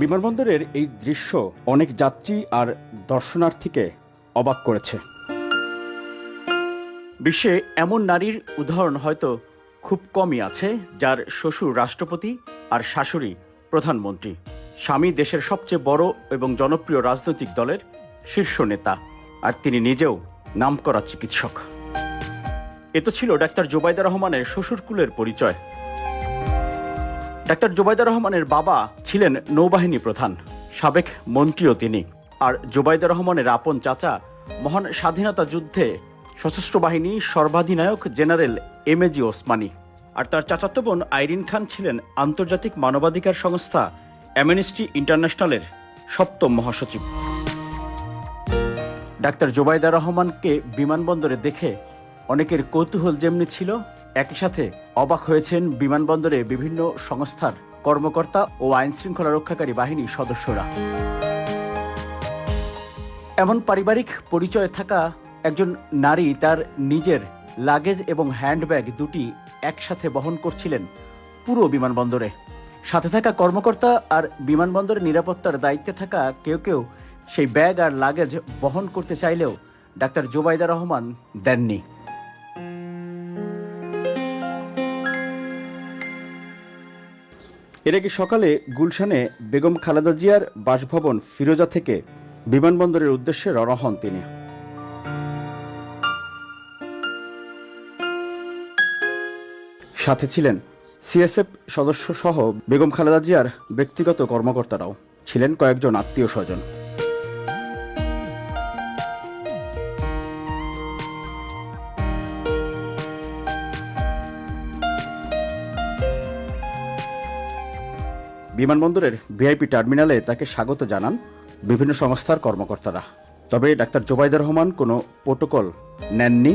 বিমানবন্দরের এই দৃশ্য অনেক যাত্রী আর দর্শনার্থীকে অবাক করেছে। বিশ্বে এমন নারীর উদাহরণ হয়তো খুব কমই আছে যার শ্বশুর রাষ্ট্রপতি আর শাশুড়ি প্রধানমন্ত্রী, স্বামী দেশের সবচেয়ে বড় এবং জনপ্রিয় রাজনৈতিক দলের শীর্ষ নেতা, আর তিনি নিজেও নামকরা চিকিৎসক। এ তো ছিল ডাক্তার জোবাইদা রহমানের শ্বশুরকুলের পরিচয়। ডাক্তার জোবাইদা রহমানের বাবা ছিলেন নৌবাহিনী প্রধান, সাবেক মন্ত্রীও তিনি। আর জোবাইদা রহমানের আপন চাচা মহান স্বাধীনতা যুদ্ধে সশস্ত্র বাহিনী সর্বাধিনায়ক জেনারেল এমএজি ওসমানী। আর তার চাচাতো বোন আইরিন খান ছিলেন আন্তর্জাতিক মানবাধিকার সংস্থা অ্যামনেস্টি ইন্টারন্যাশনালের ৭ম মহাসচিব। ডাক্তার জোবাইদা রহমানকে বিমানবন্দরে দেখে অনেকের কৌতূহল যেমনি ছিল, একই সাথে অবাক হয়েছেন বিমানবন্দরে বিভিন্ন সংস্থার কর্মকর্তা ও আইন শৃঙ্খলা রক্ষাকারী বাহিনীর সদস্যরা। এমন পারিবারিক পরিচয় থাকা একজন নারী তার নিজের লাগেজ এবং হ্যান্ডব্যাগ দুটি একসাথে বহন করছিলেন পুরো বিমানবন্দরে। সাথে থাকা কর্মকর্তা আর বিমানবন্দরের নিরাপত্তার দায়িত্বে থাকা কেউ কেউ সেই ব্যাগ আর লাগেজ বহন করতে চাইলেও ডাক্তার জোবাইদা রহমান দেননি। এর আগে সকালে গুলশানে বেগম খালেদা জিয়ার বাসভবন ফিরোজা থেকে বিমানবন্দরের উদ্দেশ্যে রওনা হন তিনি। সাথে ছিলেন সিএসএফ সদস্য সহ বেগম খালেদা জিয়ার ব্যক্তিগত কর্মকর্তারাও, ছিলেন কয়েকজন আত্মীয় স্বজন। বিমানবন্দরের ভিআইপি টার্মিনালে তাকে স্বাগত জানান বিভিন্ন সংস্থার কর্মকর্তারা। তবে ডাক্তার জোবাইদা রহমান কোনো প্রোটোকল নেননি।